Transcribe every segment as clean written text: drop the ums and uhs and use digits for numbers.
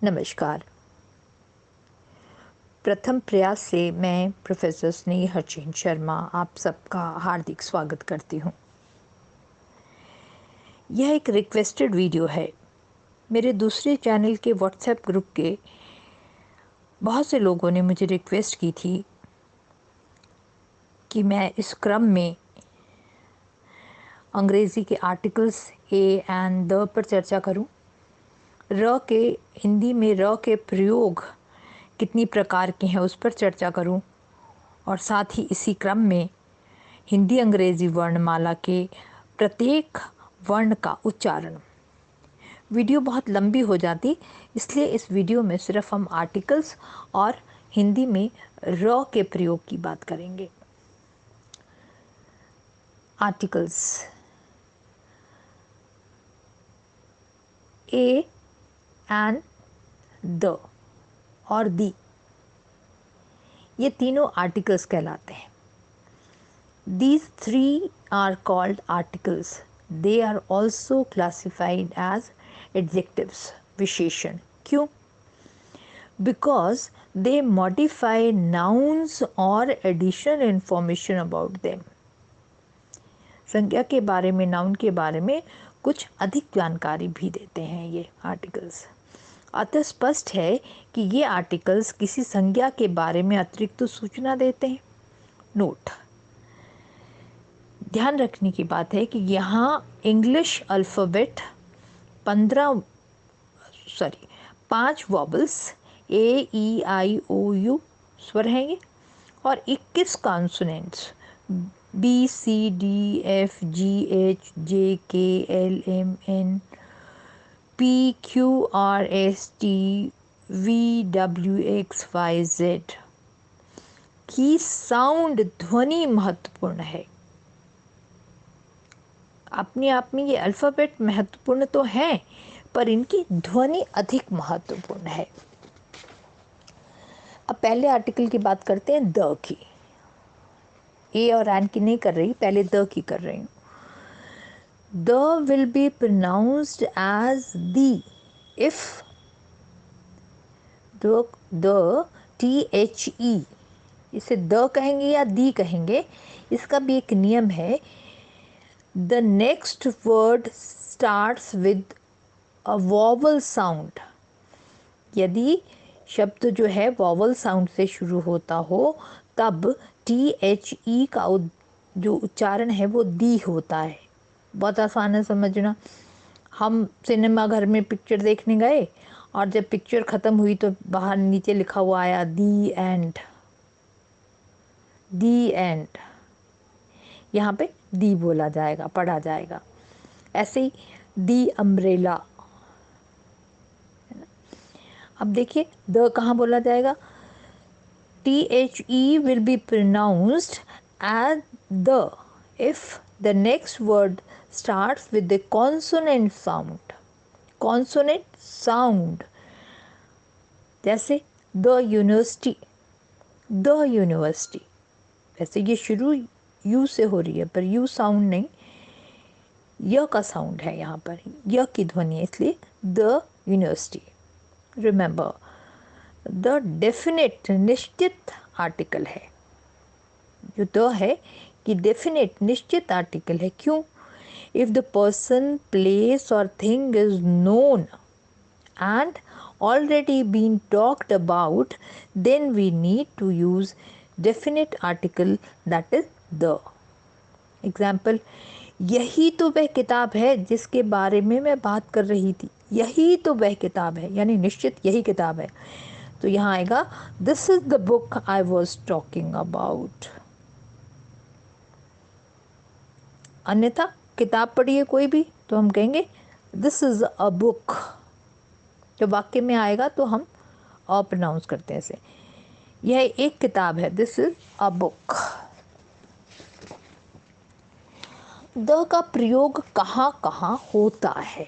नमस्कार। प्रथम प्रयास से मैं प्रोफेसर स्नेहचंद शर्मा आप सबका हार्दिक स्वागत करती हूँ। यह एक रिक्वेस्टेड वीडियो है। मेरे दूसरे चैनल के व्हाट्सएप ग्रुप के बहुत से लोगों ने मुझे रिक्वेस्ट की थी कि मैं इस क्रम में अंग्रेज़ी के आर्टिकल्स ए एंड द पर चर्चा करूं। र के हिंदी में र के प्रयोग कितनी प्रकार के हैं उस पर चर्चा करूं, और साथ ही इसी क्रम में हिंदी अंग्रेजी वर्णमाला के प्रत्येक वर्ण का उच्चारण। वीडियो बहुत लंबी हो जाती, इसलिए इस वीडियो में सिर्फ हम आर्टिकल्स और हिंदी में र के प्रयोग की बात करेंगे। आर्टिकल्स ए एंड द और दी, ये तीनों आर्टिकल्स कहलाते हैं। These three are called articles. They are also classified as adjectives, विशेषण। क्यों? Because they modify nouns or additional information about them. संज्ञा के बारे में, नाउन के बारे में कुछ अधिक जानकारी भी देते हैं ये आर्टिकल्स। अतः स्पष्ट है कि ये आर्टिकल्स किसी संज्ञा के बारे में अतिरिक्त सूचना देते हैं। नोट, ध्यान रखने की बात है कि यहाँ English alphabet 5 vowels A E I O U स्वर हैं और 21 consonants B C D F G H J K L M N P Q R S T V W X Y Z की साउंड ध्वनि महत्वपूर्ण है। अपने आप में ये अल्फ़ाबेट महत्वपूर्ण तो हैं, पर इनकी ध्वनि अधिक महत्वपूर्ण है। अब पहले आर्टिकल की बात करते हैं, द की। ए और एन की नहीं कर रही, पहले द की कर रही हूँ। The will be pronounced as the if the t h e, इसे द कहेंगे या दी कहेंगे, इसका भी एक नियम है। The next word starts with a vowel sound. यदि शब्द जो है वॉवल साउंड से शुरू होता हो तब THE का जो उच्चारण है वो दी होता है। बहुत आसान है समझना। हम सिनेमा घर में पिक्चर देखने गए और जब पिक्चर ख़त्म हुई तो बाहर नीचे लिखा हुआ आया दी एंड, दी एंड। यहाँ पे दी बोला जाएगा, पढ़ा जाएगा। ऐसे ही दी अम्ब्रेला। अब देखिए द कहाँ बोला जाएगा। THE will be pronounced as the if the next word starts with the consonant sound. Consonant sound जैसे द यूनिवर्सिटी, द यूनिवर्सिटी। वैसे ये शुरू यू से हो रही है, पर यू साउंड नहीं, य का साउंड है यहाँ पर, य की ध्वनि है, इसलिए the university. Remember, the definite निश्चित आर्टिकल है। जो द है कि डेफिनेट निश्चित आर्टिकल है। क्यों? इफ द पर्सन प्लेस और thing is known and already been talked about, then we need to use definite article, that is the. Example, यही तो वह किताब है जिसके बारे में मैं बात कर रही थी। यही तो वह किताब है, यानी निश्चित यही किताब है। तो यहाँ आएगा this is the book I was talking about. अन्यथा किताब पढ़िए कोई भी तो हम कहेंगे दिस इज अ बुक। जब वाक्य में आएगा तो हम अ प्रोनाउंस करते हैं इसे। यह एक किताब है, this is a book. The का प्रयोग कहाँ कहाँ होता है?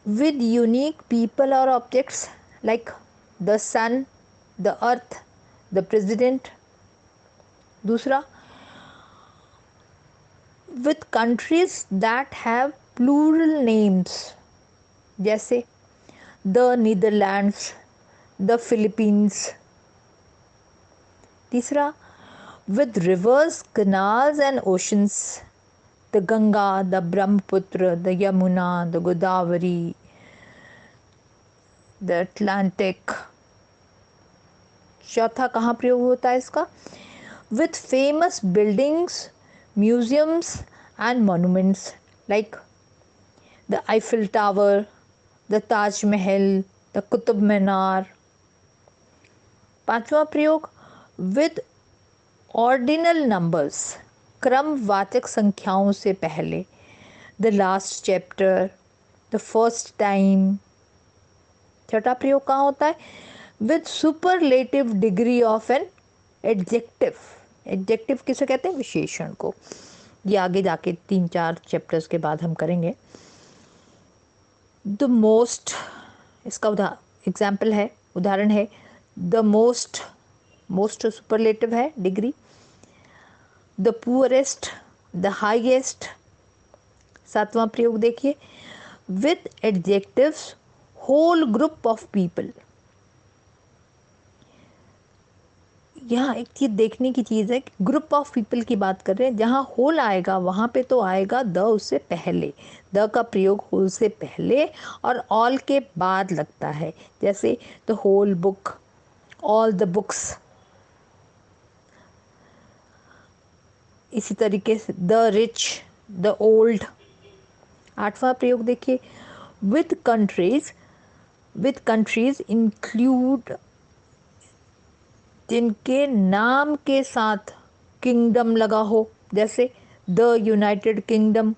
with unique people or objects like the sun, the earth, the president. दूसरा, with countries that have plural names. जैसे द नीदरलैंड्स, द फिलीपींस। तीसरा, with rivers, canals and oceans, the Ganga, the Brahmaputra, the Yamuna, the Godavari, the Atlantic. चौथा कहाँ प्रयोग होता है इसका? with famous buildings, museums and monuments like the Eiffel Tower, the Taj Mahal, the Qutub Minar. पांचवा प्रयोग with ordinal numbers, क्रमवाचक संख्याओं से पहले, the last chapter, the first time. छठा प्रयोग कहाँ होता है? With superlative degree of an adjective. Adjective किसे कहते हैं? विशेषण को। ये आगे जाके 3-4 चैप्टर्स के बाद हम करेंगे। द मोस्ट, इसका एग्जाम्पल है, उदाहरण है द मोस्ट। मोस्ट सुपरलेटिव है, degree. The poorest, the highest. सातवां प्रयोग देखिए, with adjectives whole group of people. यहाँ एक चीज देखने की चीज है कि ग्रुप ऑफ पीपल की बात कर रहे हैं, जहाँ होल आएगा वहाँ पे तो आएगा द उससे पहले। द का प्रयोग होल से पहले और ऑल के बाद लगता है, जैसे the whole book, all the books. इसी तरीके से द रिच, द ओल्ड। आठवां प्रयोग देखिए, with countries. With countries include, जिनके नाम के साथ किंगडम लगा हो, जैसे द यूनाइटेड किंगडम।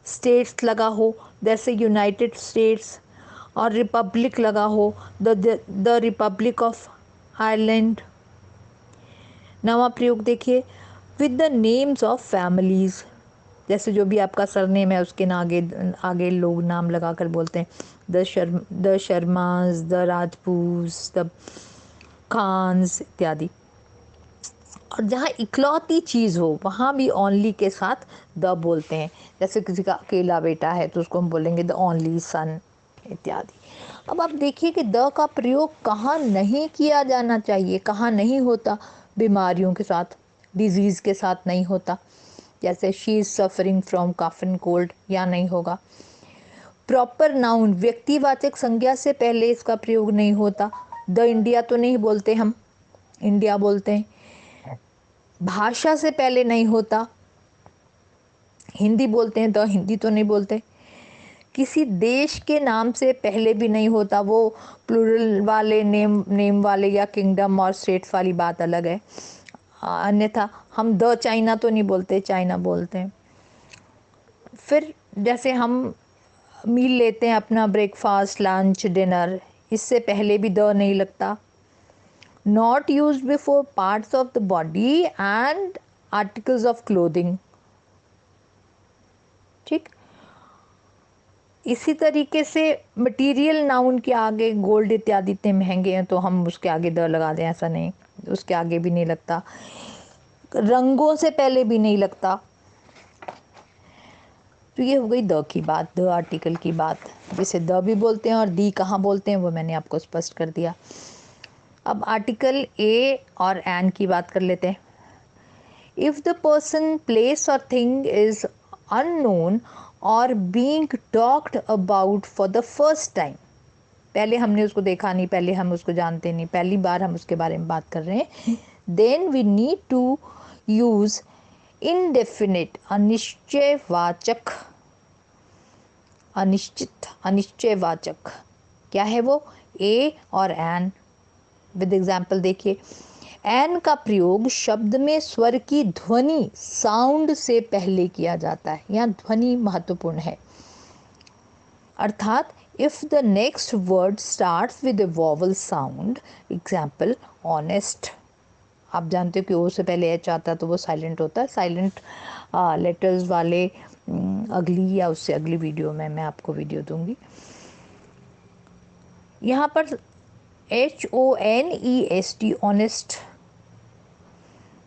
स्टेट्स लगा हो, जैसे यूनाइटेड स्टेट्स। और रिपब्लिक लगा हो, द रिपब्लिक ऑफ आयरलैंड। नवा प्रयोग देखिए, with the names of families. जैसे जो भी आपका सरनेम है उसके आगे लोग नाम लगाकर बोलते हैं, the Sharmas, the Rajput, the Khans इत्यादि। और जहाँ इकलौती चीज़ हो वहाँ भी ओनली के साथ द बोलते हैं। जैसे किसी का अकेला बेटा है तो उसको हम बोलेंगे द ओनली सन इत्यादि। अब आप देखिए कि द का प्रयोग कहाँ नहीं किया जाना चाहिए, कहाँ नहीं होता। बीमारियों के साथ, डिजीज़ के साथ नहीं होता, जैसे she is suffering from cough and cold, या नहीं होगा। प्रॉपर नाउन, व्यक्तिवाचक संज्ञा से पहले इसका प्रयोग नहीं होता। द इंडिया तो नहीं बोलते, हम इंडिया बोलते हैं। भाषा से पहले नहीं होता, हिंदी बोलते हैं, द हिंदी तो नहीं बोलते। किसी देश के नाम से पहले भी नहीं होता, वो प्लूरल वाले नेम वाले या किंगडम और स्टेट्स वाली बात अलग है। अन्यथा हम द चाइना तो नहीं बोलते, चाइना बोलते हैं। फिर जैसे हम मील लेते हैं अपना, ब्रेकफास्ट, लंच, डिनर, इससे पहले भी द नहीं लगता। Not use before parts of the body and articles of clothing. ठीक, इसी तरीके से मटेरियल नाउन के आगे, गोल्ड इत्यादि इतने महंगे हैं तो हम उसके आगे द लगा दें, ऐसा नहीं, उसके आगे भी नहीं लगता। रंगों से पहले भी नहीं लगता। तो ये हो गई द की बात, द आर्टिकल की बात, जिसे द भी बोलते हैं और दी कहाँ बोलते हैं वो मैंने आपको स्पष्ट कर दिया। अब आर्टिकल ए और एन की बात कर लेते हैं। इफ द पर्सन, प्लेस और थिंग इज अननोन और being talked about for the first time, पहले हमने उसको देखा नहीं, पहले हम उसको जानते नहीं, पहली बार हम उसके बारे में बात कर रहे हैं, then we need to use indefinite, अनिश्चयवाचक। अनिश्चित, अनिश्चयवाचक क्या है वो? ए और एन। विद एग्जाम्पल देखिए, एन का प्रयोग शब्द में स्वर की ध्वनि, साउंड से पहले किया जाता है। यहाँ ध्वनि महत्वपूर्ण है, अर्थात if the next word starts with A vowel sound, example honest. आप जानते हो कि ओ से पहले एच आता है तो वो साइलेंट होता है। साइलेंट लेटर्स वाले अगली या उससे अगली वीडियो में मैं आपको वीडियो दूंगी। यहाँ पर HONEST, ऑनेस्ट,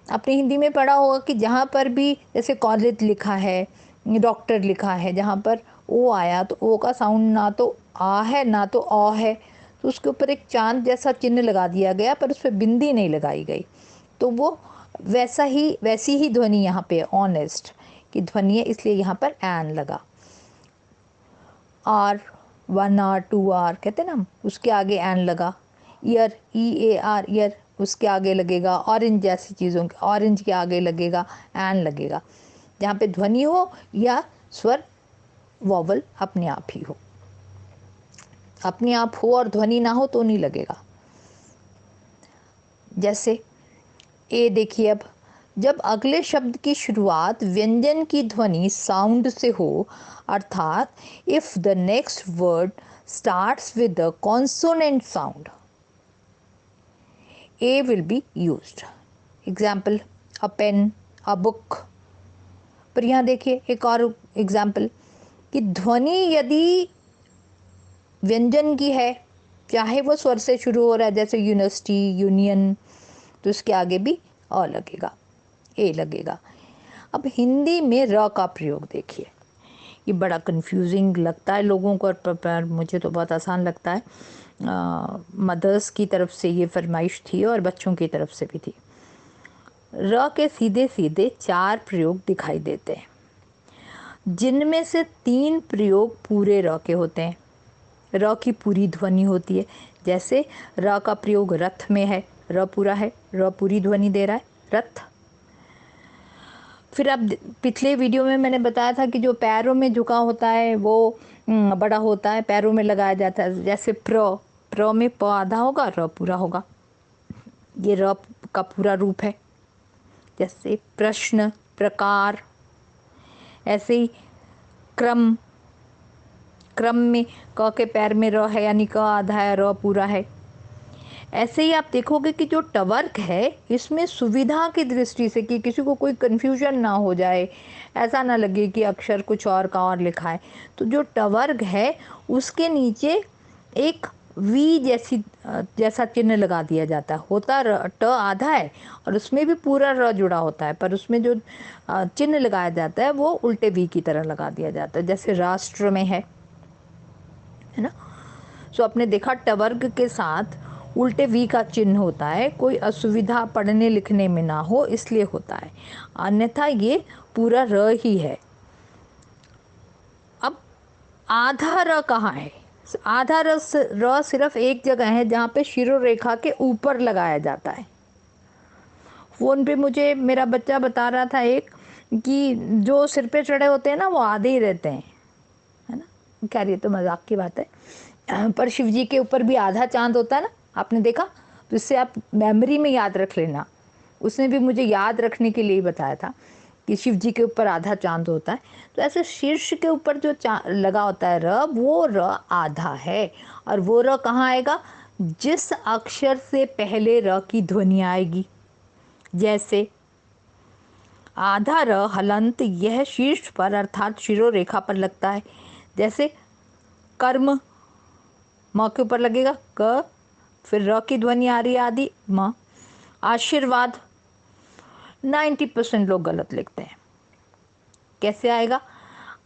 आपने हिंदी में पढ़ा होगा कि जहाँ पर भी जैसे कॉलेज लिखा है, डॉक्टर लिखा है, जहाँ पर ओ आया तो ओ का साउंड ना तो आ है ना तो अ है, तो उसके ऊपर एक चांद जैसा चिन्ह लगा दिया गया पर उस पर बिंदी नहीं लगाई गई, तो वो वैसी ही ध्वनि यहाँ पे ऑनेस्ट की ध्वनि है, इसलिए यहाँ पर एन लगा। आर, 1 आर 2 आर कहते हैं ना हम, उसके आगे एन लगा। ईयर, EAR ईयर, उसके आगे लगेगा। ऑरेंज जैसी चीज़ों के, ऑरेंज के आगे लगेगा एन लगेगा। जहाँ पे ध्वनि हो या स्वर वॉवल अपने आप ही हो, अपने आप हो और ध्वनि ना हो तो नहीं लगेगा। जैसे ए देखिए, अब जब अगले शब्द की शुरुआत व्यंजन की ध्वनि साउंड से हो, अर्थात if the next word starts with the consonant sound, a will be used. Example, a pen, a book. पर यहाँ देखिए एक और एग्जाम्पल कि ध्वनि यदि व्यंजन की है, चाहे वो स्वर से शुरू हो रहा है, जैसे यूनिवर्सिटी, यूनियन, तो उसके आगे भी अ लगेगा, ए लगेगा। अब हिंदी में र का प्रयोग देखिए, ये बड़ा कंफ्यूजिंग लगता है लोगों को, पर मुझे तो बहुत आसान लगता है। मदर्स की तरफ से ये फरमाइश थी और बच्चों की तरफ से भी थी। र के सीधे सीधे 4 प्रयोग दिखाई देते हैं, जिनमें से 3 प्रयोग पूरे र के होते हैं। र की पूरी ध्वनि होती है, जैसे र का प्रयोग रथ में है, र पूरा है, र पूरी ध्वनि दे रहा है, रथ। फिर अब पिछले वीडियो में मैंने बताया था कि जो पैरों में झुका होता है वो बड़ा होता है, पैरों में लगाया जाता है। जैसे प्र में प आधा होगा, र पूरा होगा, ये र का पूरा रूप है। जैसे प्रश्न, प्रकार, ऐसे ही क्रम, क्रम में क के पैर में र है, यानी क आधा है, र पूरा है। ऐसे ही आप देखोगे कि जो टवर्क है, इसमें सुविधा की दृष्टि से, कि किसी को कोई कन्फ्यूजन ना हो जाए, ऐसा ना लगे कि अक्षर कुछ और का और लिखा है, तो जो टवर्क है उसके नीचे एक वी जैसा चिन्ह लगा दिया जाता है। होता ट आधा है और उसमें भी पूरा र जुड़ा होता है, पर उसमें जो चिन्ह लगाया जाता है वो उल्टे वी की तरह लगा दिया जाता है, जैसे राष्ट्र में है ना। सो आपने देखा टवर्ग के साथ उल्टे वी का चिन्ह होता है, कोई असुविधा पढ़ने लिखने में ना हो इसलिए होता है, अन्यथा ये पूरा र ही है। अब आधा र कहाँ है? आधा र सिर्फ एक जगह है जहाँ पे शिरोरेखा के ऊपर लगाया जाता है। फ़ोन पे मुझे मेरा बच्चा बता रहा था एक, कि जो सिर पे चढ़े होते हैं ना वो आधे ही रहते हैं, है ना। खैर ये तो मजाक की बात है, पर शिव जी के ऊपर भी आधा चांद होता है ना, आपने देखा, तो इससे आप मेमोरी में याद रख लेना। उसने भी मुझे याद रखने के लिए बताया था कि शिव जी के ऊपर आधा चांद होता है। तो ऐसे शीर्ष के ऊपर जो लगा होता है र, वो र आधा है। और वो र कहाँ आएगा? जिस अक्षर से पहले र की ध्वनि आएगी। जैसे आधा र हलंत, यह शीर्ष पर अर्थात शिरोरेखा पर लगता है। जैसे कर्म, म के ऊपर लगेगा क, फिर र की ध्वनि आ रही है आदि, म। आशीर्वाद, 90% लोग गलत लिखते हैं। कैसे आएगा?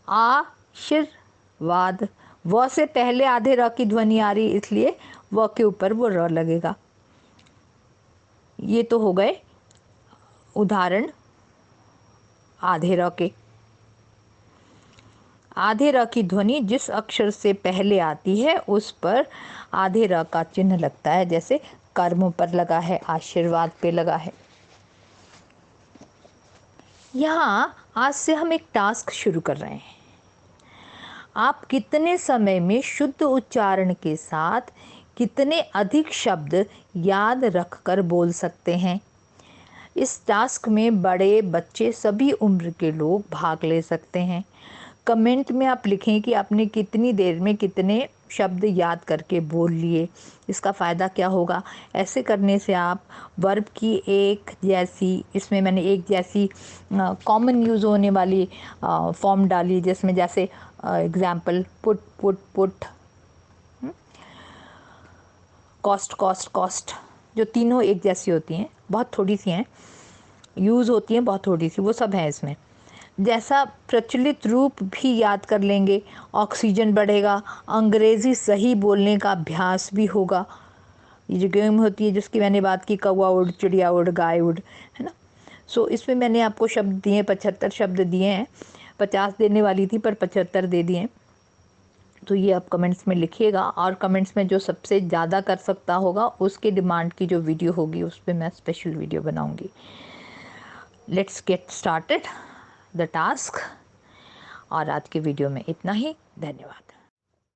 आशीर्वाद, व से पहले आधे र की ध्वनि आ रही, इसलिए व के ऊपर वो र लगेगा। ये तो हो गए उदाहरण आधे र के। आधे र की ध्वनि जिस अक्षर से पहले आती है उस पर आधे र का चिन्ह लगता है, जैसे कर्म पर लगा है, आशीर्वाद पे लगा है। यहाँ आज से हम एक टास्क शुरू कर रहे हैं। आप कितने समय में शुद्ध उच्चारण के साथ कितने अधिक शब्द याद रखकर बोल सकते हैं? इस टास्क में बड़े, बच्चे, सभी उम्र के लोग भाग ले सकते हैं। कमेंट में आप लिखें कि आपने कितनी देर में कितने शब्द याद करके बोल लिए। इसका फ़ायदा क्या होगा? ऐसे करने से आप वर्ब की एक जैसी, इसमें मैंने एक जैसी कॉमन यूज़ होने वाली फॉर्म डाली, जिसमें जैसे example put put put, cost cost cost, जो तीनों एक जैसी होती हैं, बहुत थोड़ी सी हैं, यूज़ होती हैं बहुत थोड़ी सी, वो सब है इसमें। जैसा प्रचलित रूप भी याद कर लेंगे, ऑक्सीजन बढ़ेगा, अंग्रेज़ी सही बोलने का अभ्यास भी होगा। ये जो गेम होती है जिसकी मैंने बात की, कौवा उड़, चिड़िया उड़, गाय उड़, है ना। सो इसमें मैंने आपको शब्द दिए, 75 शब्द दिए हैं। 50 देने वाली थी पर 75 दे दिए। तो ये आप कमेंट्स में लिखिएगा, और कमेंट्स में जो सबसे ज़्यादा कर सकता होगा उसके डिमांड की जो वीडियो होगी उस पर मैं स्पेशल वीडियो बनाऊंगी। Let's get started the task. और आज के वीडियो में इतना ही। धन्यवाद।